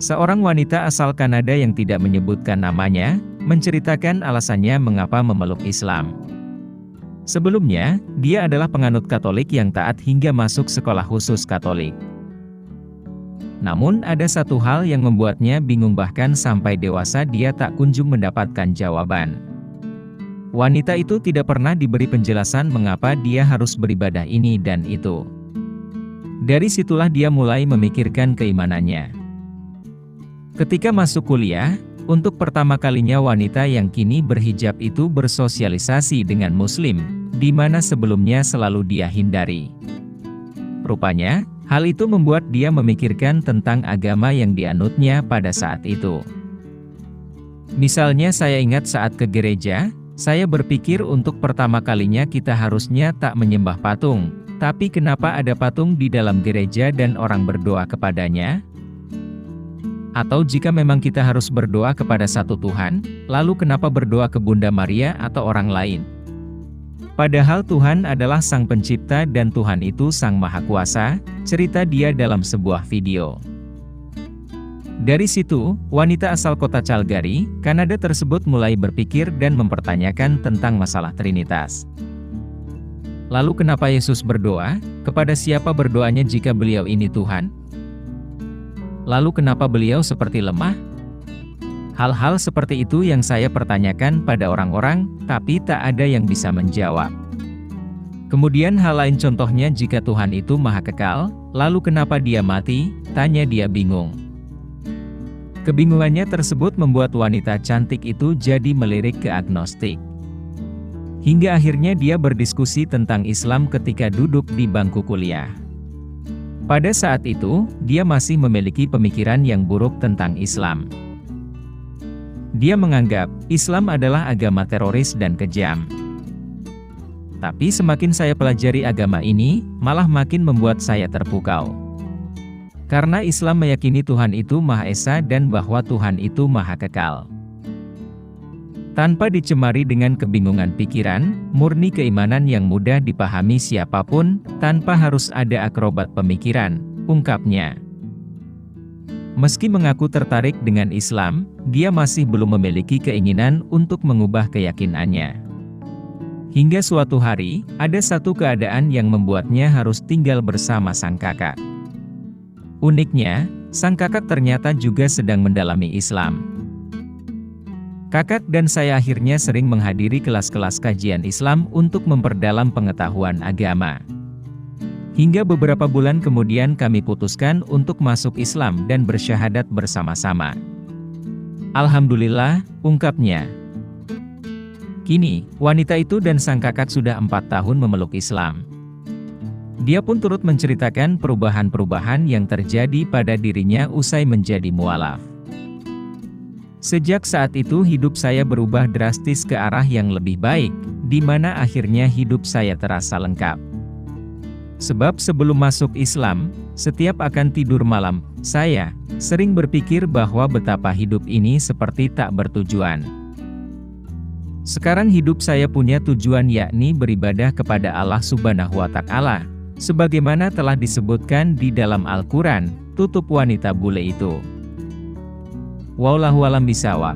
Seorang wanita asal Kanada yang tidak menyebutkan namanya, menceritakan alasannya mengapa memeluk Islam. Sebelumnya, dia adalah penganut Katolik yang taat hingga masuk sekolah khusus Katolik. Namun ada satu hal yang membuatnya bingung, bahkan sampai dewasa dia tak kunjung mendapatkan jawaban. Wanita itu tidak pernah diberi penjelasan mengapa dia harus beribadah ini dan itu. Dari situlah dia mulai memikirkan keimanannya. Ketika masuk kuliah, untuk pertama kalinya wanita yang kini berhijab itu bersosialisasi dengan Muslim, di mana sebelumnya selalu dia hindari. Rupanya, hal itu membuat dia memikirkan tentang agama yang dianutnya pada saat itu. Misalnya saya ingat saat ke gereja, saya berpikir untuk pertama kalinya kita harusnya tak menyembah patung, tapi kenapa ada patung di dalam gereja dan orang berdoa kepadanya? Atau jika memang kita harus berdoa kepada satu Tuhan, lalu kenapa berdoa ke Bunda Maria atau orang lain? Padahal Tuhan adalah Sang Pencipta dan Tuhan itu Sang Maha Kuasa, cerita dia dalam sebuah video. Dari situ, wanita asal kota Calgary, Kanada tersebut mulai berpikir dan mempertanyakan tentang masalah Trinitas. Lalu kenapa Yesus berdoa? Kepada siapa berdoanya jika beliau ini Tuhan? Lalu kenapa beliau seperti lemah? Hal-hal seperti itu yang saya pertanyakan pada orang-orang, tapi tak ada yang bisa menjawab. Kemudian hal lain, contohnya jika Tuhan itu maha kekal, lalu kenapa dia mati? Tanya dia bingung. Kebingungannya tersebut membuat wanita cantik itu jadi melirik ke agnostik. Hingga akhirnya dia berdiskusi tentang Islam ketika duduk di bangku kuliah. Pada saat itu, dia masih memiliki pemikiran yang buruk tentang Islam. Dia menganggap Islam adalah agama teroris dan kejam. Tapi semakin saya pelajari agama ini, malah makin membuat saya terpukau. Karena Islam meyakini Tuhan itu Maha Esa dan bahwa Tuhan itu Maha Kekal. Tanpa dicemari dengan kebingungan pikiran, murni keimanan yang mudah dipahami siapapun, tanpa harus ada akrobat pemikiran, ungkapnya. Meski mengaku tertarik dengan Islam, dia masih belum memiliki keinginan untuk mengubah keyakinannya. Hingga suatu hari, ada satu keadaan yang membuatnya harus tinggal bersama sang kakak. Uniknya, sang kakak ternyata juga sedang mendalami Islam. Kakak dan saya akhirnya sering menghadiri kelas-kelas kajian Islam untuk memperdalam pengetahuan agama. Hingga beberapa bulan kemudian kami putuskan untuk masuk Islam dan bersyahadat bersama-sama. Alhamdulillah, ungkapnya. Kini, wanita itu dan sang kakak sudah 4 tahun memeluk Islam. Dia pun turut menceritakan perubahan-perubahan yang terjadi pada dirinya usai menjadi mualaf. Sejak saat itu hidup saya berubah drastis ke arah yang lebih baik, di mana akhirnya hidup saya terasa lengkap. Sebab sebelum masuk Islam, setiap akan tidur malam, saya sering berpikir bahwa betapa hidup ini seperti tak bertujuan. Sekarang hidup saya punya tujuan, yakni beribadah kepada Allah Subhanahu wa Ta'ala, sebagaimana telah disebutkan di dalam Al-Quran, tutup wanita bule itu. Wallahu a'lam bishawab.